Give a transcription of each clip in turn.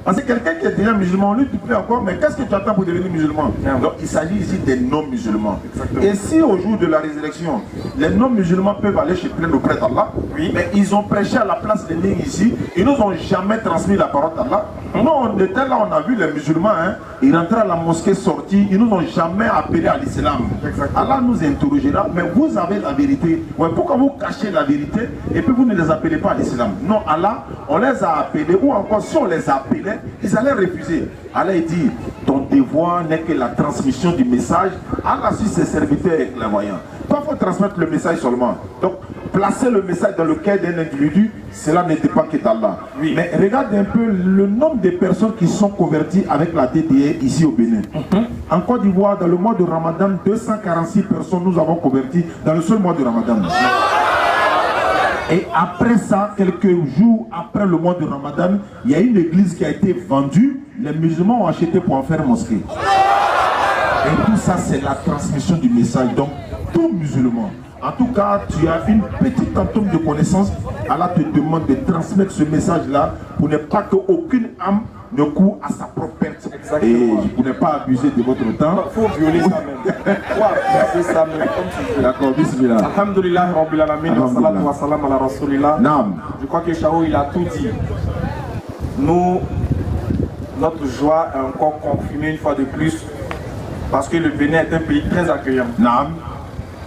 Parce que quelqu'un qui est déjà musulman, lui, tu peux encore, mais qu'est-ce que tu attends pour devenir musulman? Donc il s'agit ici des non-musulmans. Et si au jour de la résurrection, les non-musulmans peuvent aller chez plein auprès d'Allah, oui, mais ils ont prêché à la place des nègres ici, ils nous ont jamais transmis la parole d'Allah. Nous, on était là, on a vu les musulmans, hein, ils rentraient à la mosquée, sortis, ils nous ont jamais appelé à l'islam. Allah nous interrogera, mais vous avez la vérité. Ouais, pourquoi vous cachez la vérité et puis vous ne les appelez pas à l'islam? Non, Allah, on les a appelés, ou encore si on les appelait, ils allaient refuser. Allah dit, ton devoir n'est que la transmission du message. Allah suit ses serviteurs et clairvoyants. Toi, il faut transmettre le message seulement. Donc, placer le message dans le cœur d'un individu, cela n'était pas que d'Allah. Oui. Mais regarde un peu le nombre de personnes qui sont converties avec la DDR ici au Bénin. En Côte d'Ivoire, dans le mois de Ramadan, 246 personnes nous avons converties dans le seul mois de Ramadan. Et après ça, quelques jours après le mois de Ramadan, il y a une église qui a été vendue. Les musulmans ont acheté pour en faire mosquée. Et tout ça, c'est la transmission du message. Donc, tout musulman, en tout cas, tu as une petite atome de connaissance. Allah te demande de transmettre ce message-là pour ne pas qu'aucune âme ne court à sa propre perte. Exactement. Et pour ne pas abuser de votre temps. Il faut violer ça même. Il faut ça même. D'accord, bismillah. Alhamdulillah, Rabbil Alamin, wa salatu wa salam ala Rasulillah. Naam. Je crois que Chao, il a tout dit. Nous, notre joie est encore confirmée une fois de plus. Parce que le Bénin est un pays très accueillant. Naam.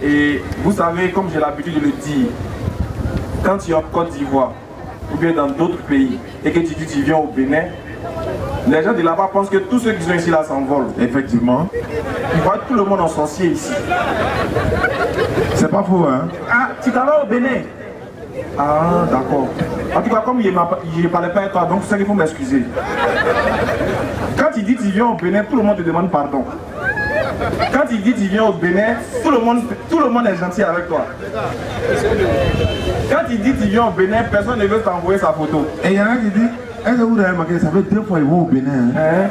Et vous savez, comme j'ai l'habitude de le dire, quand tu es en Côte d'Ivoire ou bien dans d'autres pays et que tu dis que tu viens au Bénin, les gens de là-bas pensent que tous ceux qui sont ici là s'envolent. Effectivement. Ils voient tout le monde en sorcier ici. C'est pas faux, hein? Ah, tu t'en vas au Bénin? Ah, d'accord. En tout cas, comme je ne parlais pas avec toi, donc c'est ça qu'il faut m'excuser. Quand il dit que tu viens au Bénin, tout le monde te demande pardon. Quand il dit que tu viens au Bénin, tout le monde est gentil avec toi. Quand il dit que tu viens au Bénin, personne ne veut t'envoyer sa photo. Et il y en a qui disent, est-ce que vous avez remarqué, ça fait 2 fois qu'ils vont au Bénin. Hein?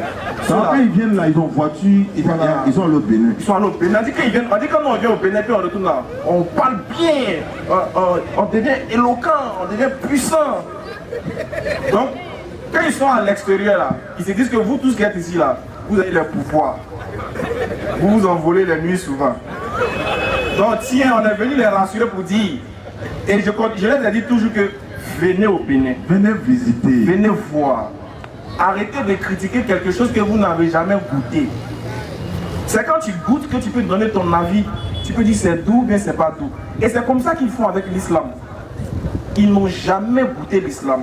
Quand ils viennent là, ils ont voiture, ils sont à l'autre Bénin. Ils sont à l'autre Bénin. On dit quand on vient au Bénin, puis on retourne là, on parle bien, on devient éloquent, on devient puissant. Donc, quand ils sont à l'extérieur là, ils se disent que vous tous qui êtes ici là, vous avez le pouvoir. Vous vous envolez les nuits souvent. Donc tiens, on est venu les rassurer pour dire, et je les ai dit toujours que venez au Bénin. Venez visiter. Venez voir. Arrêtez de critiquer quelque chose que vous n'avez jamais goûté. C'est quand tu goûtes que tu peux donner ton avis. Tu peux dire c'est doux ou bien c'est pas doux. Et c'est comme ça qu'ils font avec l'islam. Ils n'ont jamais goûté l'islam.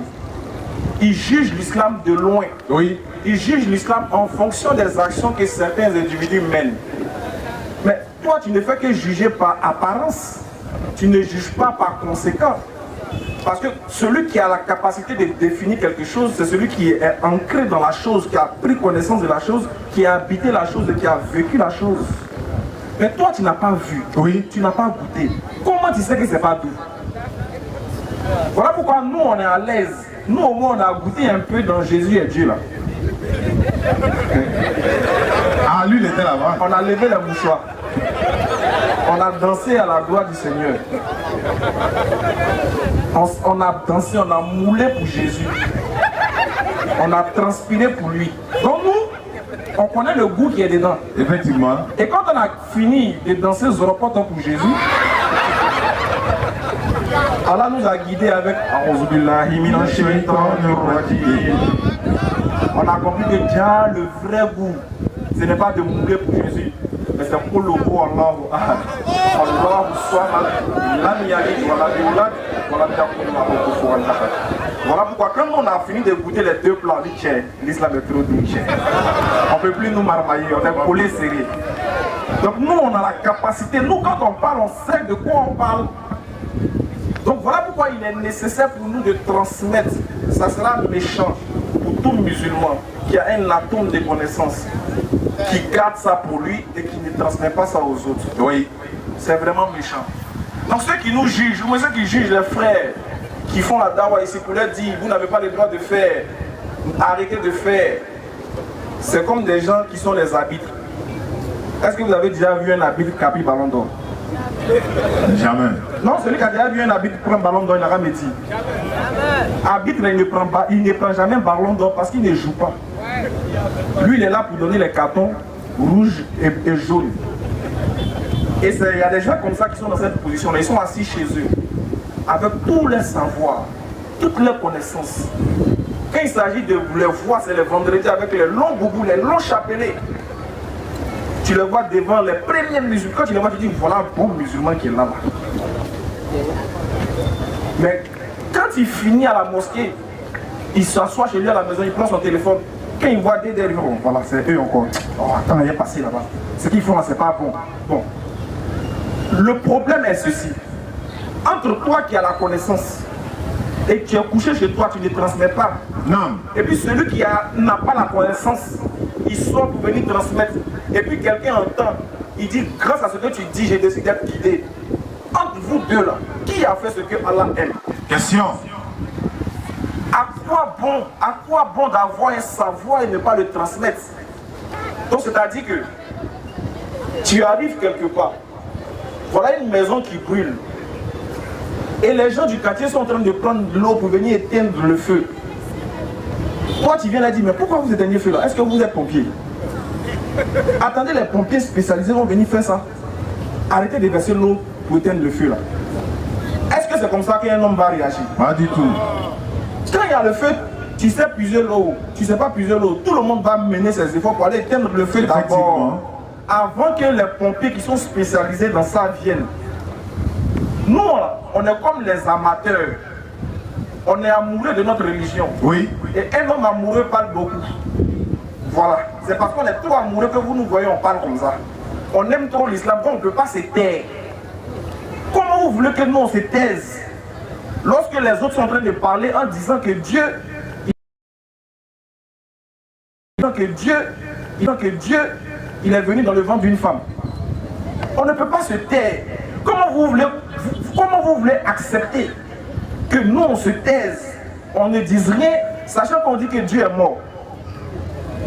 Ils jugent l'islam de loin. Oui. Ils jugent l'islam en fonction des actions que certains individus mènent. Mais toi, tu ne fais que juger par apparence. Tu ne juges pas par conséquent. Parce que celui qui a la capacité de définir quelque chose, c'est celui qui est ancré dans la chose, qui a pris connaissance de la chose, qui a habité la chose et qui a vécu la chose. Mais toi, tu n'as pas vu. Oui. Tu n'as pas goûté. Comment tu sais que c'est pas doux? Voilà pourquoi nous, on est à l'aise. Nous, au moins, on a goûté un peu dans Jésus et Dieu, là. Ah, lui, il était là-bas. On a levé les mouchoirs. On a dansé à la gloire du Seigneur. On a dansé, on a moulé pour Jésus. On a transpiré pour lui. Donc nous, on connaît le goût qui est dedans. Effectivement. Et quand on a fini de danser Zoropoto pour Jésus, Allah nous a guidés avec on a compris que déjà le vrai goût, ce n'est pas de mourir pour Jésus, mais c'est pour le goût Allah. Voilà pourquoi quand on a fini de goûter les 2 plats, on dit l'islam est trop doux. On ne peut plus nous marmailler, on est collé serré. Donc nous on a la capacité, nous quand on parle, on sait de quoi on parle. Donc voilà pourquoi il est nécessaire pour nous de transmettre. Ça sera méchant pour tout musulman qui a un atome de connaissance, qui garde ça pour lui et qui ne transmet pas ça aux autres. Oui. C'est vraiment méchant. Donc ceux qui nous jugent, ceux qui jugent les frères qui font la dawa ici pour leur dire vous n'avez pas le droit de faire, arrêtez de faire. C'est comme des gens qui sont les arbitres. Est-ce que vous avez déjà vu un arbitre Capi Ballon d'Or? Jamais. Non, celui qui a déjà vu un arbitre prendre un ballon d'or, il n'a jamais dit. Arbitre, il ne prend jamais un ballon d'or parce qu'il ne joue pas. Lui, il est là pour donner les cartons rouges et jaunes. Et il y a des gens comme ça qui sont dans cette position-là. Ils sont assis chez eux, avec tous les savoirs, toutes leurs connaissances. Quand il s'agit de les voir, c'est le vendredi avec les longs boubous, les longs chapelets. Tu le vois devant les premiers musulmans. Quand tu le vois, tu dis voilà un bon musulman qui est là. Mais quand il finit à la mosquée, il s'assoit chez lui à la maison, il prend son téléphone. Quand il voit des derrière, oh, voilà, c'est eux encore. Oh, attends, il est passé là-bas. Ce qu'ils font là, c'est pas bon. Bon. Le problème est ceci. Entre toi qui as la connaissance et tu es couché chez toi, tu ne transmets pas. Non. Et puis celui qui n'a pas la connaissance, il sort pour venir transmettre. Et puis quelqu'un entend, il dit, grâce à ce que tu dis, j'ai décidé d'être guidé. Entre vous deux là, qui a fait ce que Allah aime? Question. À quoi bon d'avoir un savoir et ne pas le transmettre? Donc c'est-à-dire que tu arrives quelque part, voilà une maison qui brûle. Et les gens du quartier sont en train de prendre de l'eau pour venir éteindre le feu. Toi, tu viens là dire, mais pourquoi vous éteignez le feu là? Est-ce que vous êtes pompier? Attendez, les pompiers spécialisés vont venir faire ça. Arrêtez de verser l'eau pour éteindre le feu là. Est-ce que c'est comme ça qu'un homme va réagir? Pas du tout. Quand il y a le feu, tu sais puiser l'eau, tu sais pas puiser l'eau, tout le monde va mener ses efforts pour aller éteindre le feu d'abord. Avant que les pompiers qui sont spécialisés dans ça viennent. Nous, on est comme les amateurs. On est amoureux de notre religion. Oui. Et un homme amoureux parle beaucoup. Voilà. C'est parce qu'on est trop amoureux que vous nous voyez, on parle comme ça. On aime trop l'islam, on ne peut pas se taire. Comment vous voulez que nous on se taise lorsque les autres sont en train de parler en disant que Dieu il est venu dans le ventre d'une femme? On ne peut pas se taire. Comment vous voulez accepter que nous on se taise, on ne dise rien, sachant qu'on dit que Dieu est mort?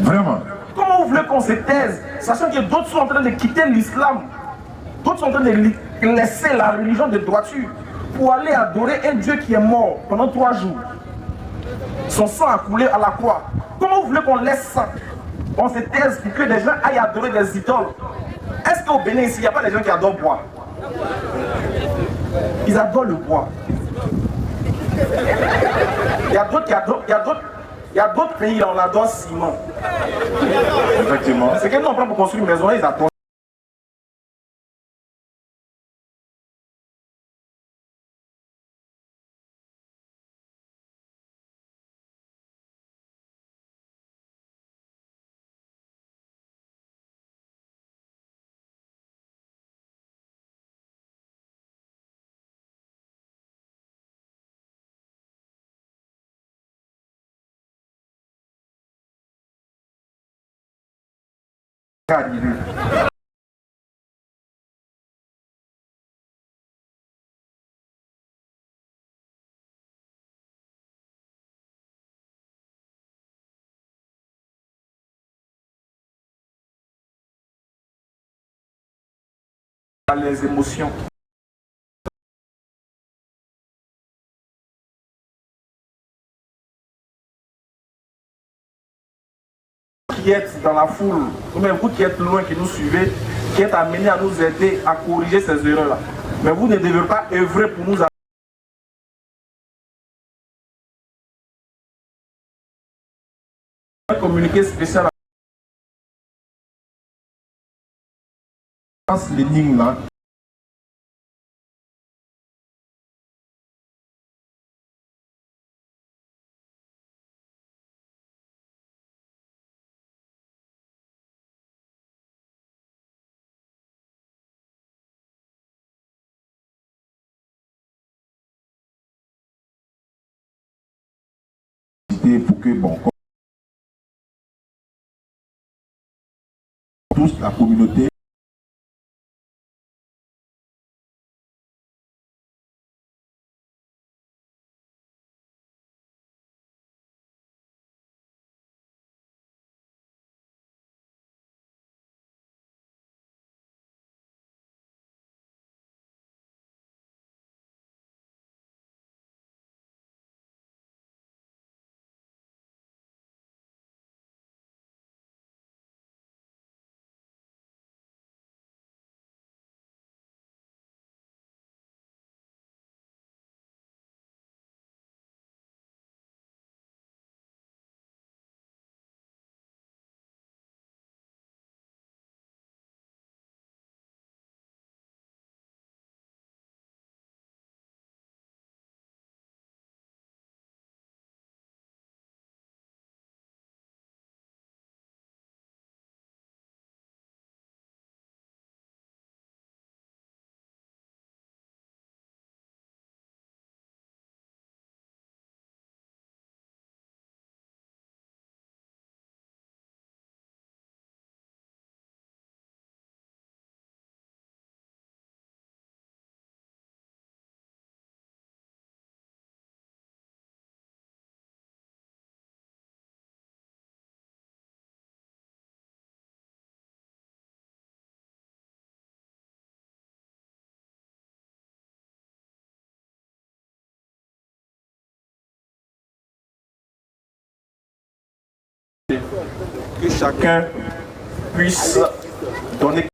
Vraiment. Comment vous voulez qu'on se taise, sachant que d'autres sont en train de quitter l'islam, d'autres sont en train de laisser la religion de droiture pour aller adorer un Dieu qui est mort pendant 3 jours? Son sang a coulé à la croix. Comment vous voulez qu'on laisse ça? On se taise pour que les gens aillent adorer des idoles. Est-ce qu'au Bénin ici, il n'y a pas des gens qui adorent bois? Ils adorent le bois. Il y a d'autres qui adorent, il y a d'autres pays, on adore ciment. Effectivement. C'est que nous on prend pour construire une maison, ils adorent. Les émotions. Qui êtes dans la foule, ou même vous qui êtes loin, qui nous suivez, qui êtes amenés à nous aider à corriger ces erreurs-là. Mais vous ne devez pas œuvrer pour nous communiquer spécial. L'énigme là. Pour que, bon, tous, la communauté, que chacun puisse donner.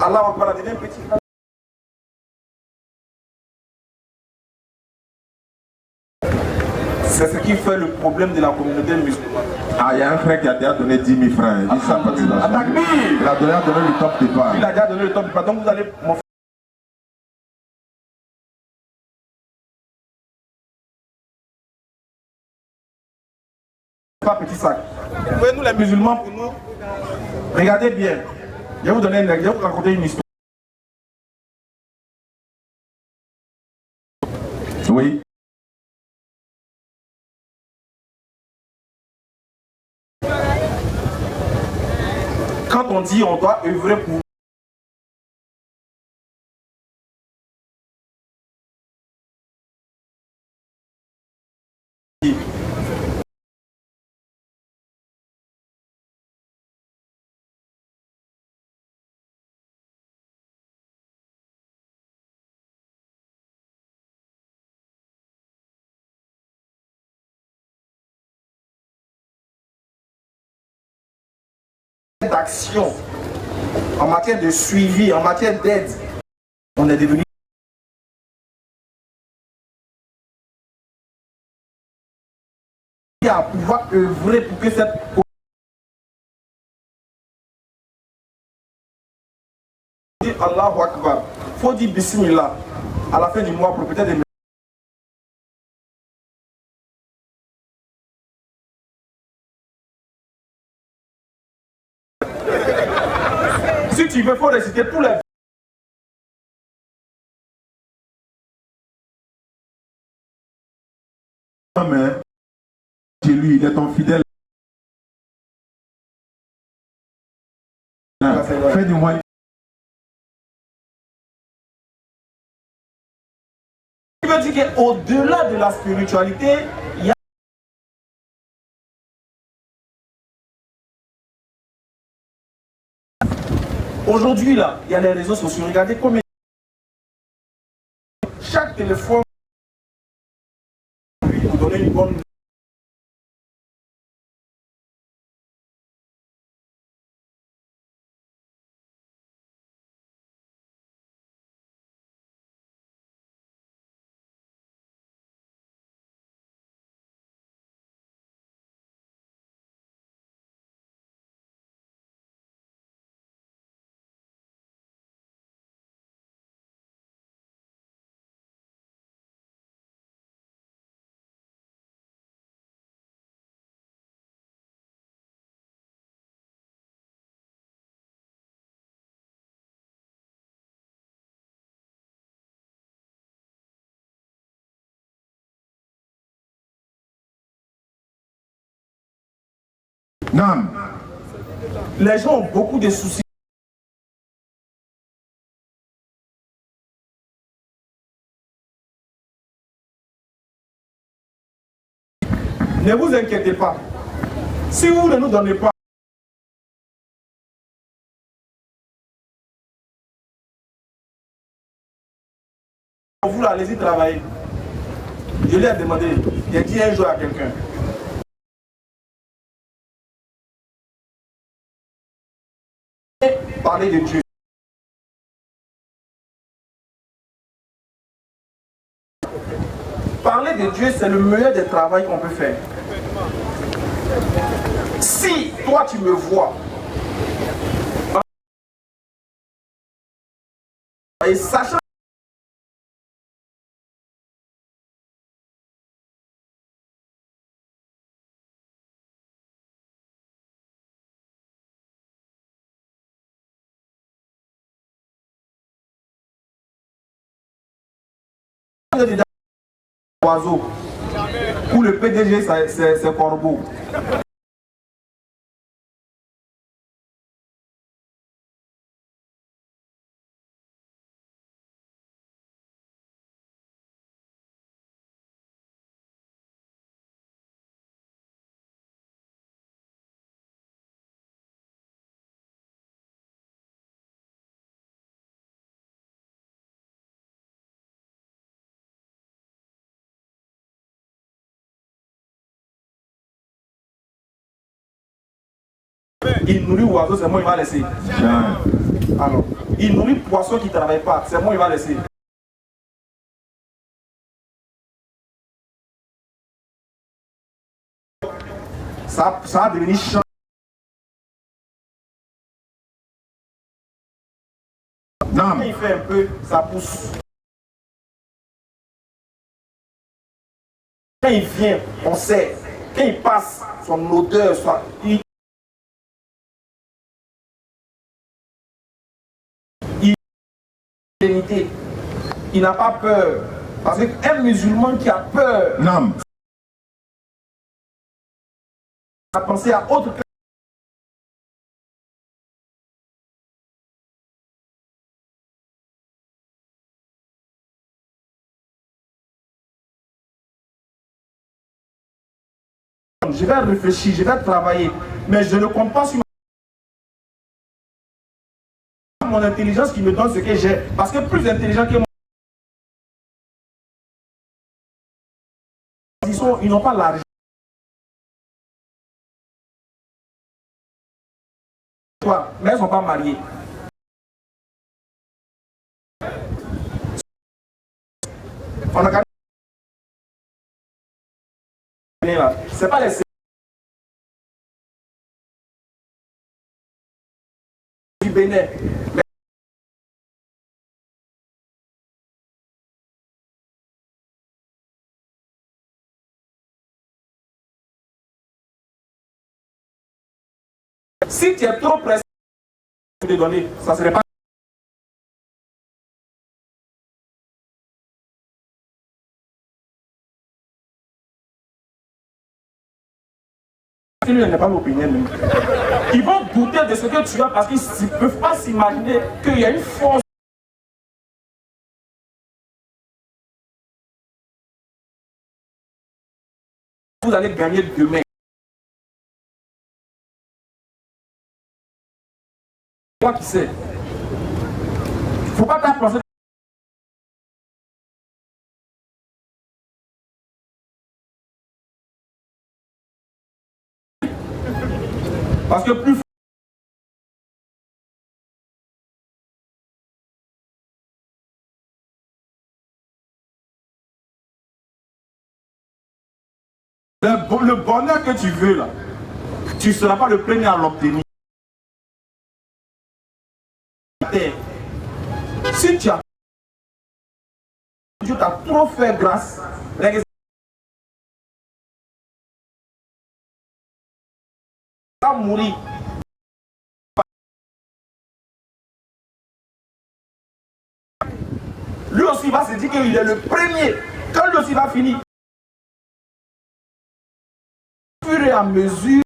Allah va pas la donner un petit. C'est ce qui fait le problème de la communauté musulmane. Ah, il y a un frère qui a déjà donné 10 000 francs. Il dit ça parce qu'il a donné le top départ. Il a déjà donné le top départ. Donc vous allez m'en faire. Pas petit sac. Vous voyez, nous les musulmans, pour nous, regardez bien. Je vais vous donner je vais vous raconter une histoire. Oui. Quand on dit on doit œuvrer pour d'action, en matière de suivi, en matière d'aide, on est devenu à pouvoir œuvrer pour que cette Allahu Akbar, il faut dire Bismillah à la fin du mois pour peut-être des si tu veux, il faut réciter tous les mais chez lui, il est ton fidèle. Fais du moins. Ce qui veut dire qu'au-delà de la spiritualité, il y a aujourd'hui là, il y a les réseaux sociaux. Regardez combien chaque téléphone pour donner une bonne. Non. Les gens ont beaucoup de soucis. Ne vous inquiétez pas. Si vous ne nous donnez pas vous là, allez-y travailler. Je lui ai demandé, j'ai dit un jour à quelqu'un. Parler de Dieu. Parler de Dieu, c'est le meilleur des travaux qu'on peut faire. Si toi tu me vois et sachant oiseau, Ou le PDG, c'est Corbeau. Il nourrit oiseau, c'est moi il va laisser. Alors, il nourrit poisson qui ne travaille pas, c'est moi il va laisser. Ça va devenir chiant. Quand il fait un peu, ça pousse. Quand il vient, on sait. Quand il passe, son odeur, il n'a pas peur. Parce qu'un musulman qui a peur, Non. a pensé à autre chose. Je vais réfléchir, je vais travailler, mais je ne compte pas sur mon intelligence qui me donne ce que j'ai. Parce que plus intelligent que moi, ils n'ont pas l'argent. Mais ils ne sont pas mariés. On a gagné. C'est pas les du Bénin. Si tu es trop pressé de donner, ça ne serait pas. Lui n'a pas l'opinion. Ils vont douter de ce que tu as parce qu'ils ne peuvent pas s'imaginer qu'il y a une force. Vous allez gagner demain. Toi qui sais. Il ne faut pas t'appenser. Parce que plus le bonheur que tu veux là, tu ne seras pas le premier à l'obtenir. Si tu as Dieu t'a trop fait grâce, va mourir. Lui aussi va se dire qu'il est le premier. Quand lui aussi va finir, au fur et à mesure,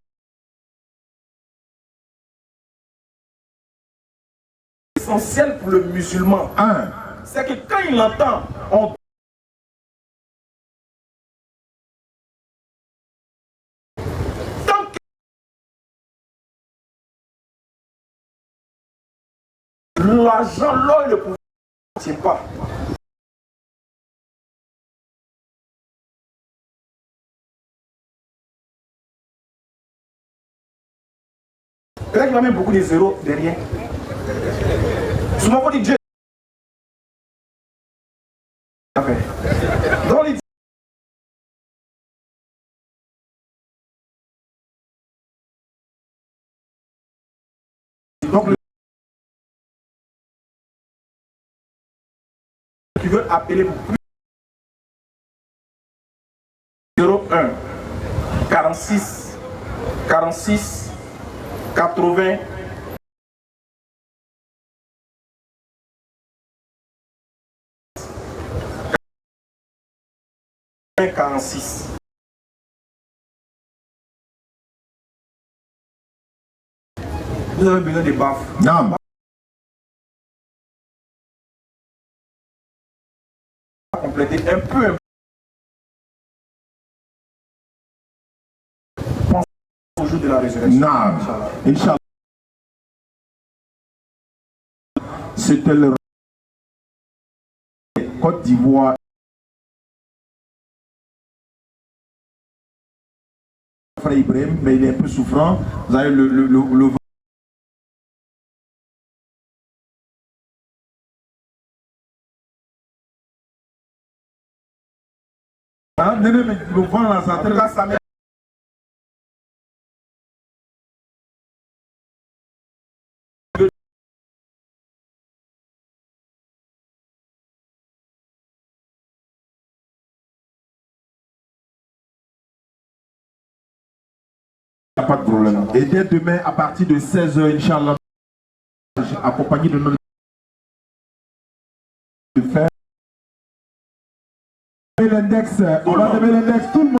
essentiel pour le musulman, c'est que quand il entend, tant que l'argent, l'or et le pouvoir ne tient pas. Là, il va mettre beaucoup de zéros derrière. Souvent, on dit Dieu. Dans les donc, tu veux appeler plus 01 46 46 80 46. Vous avez besoin de baffes. Non. Compléter un peu. Pensez au jour de la résurrection. Non. Inch'Allah. C'était le Côte d'Ivoire. Frère Ibrahim, mais il est un peu souffrant. Vous avez le le vent là, ça pas de problème. Et dès demain, à partir de 16h, Inch'Allah, accompagné de nos l'index, on va lever l'index, tout le monde.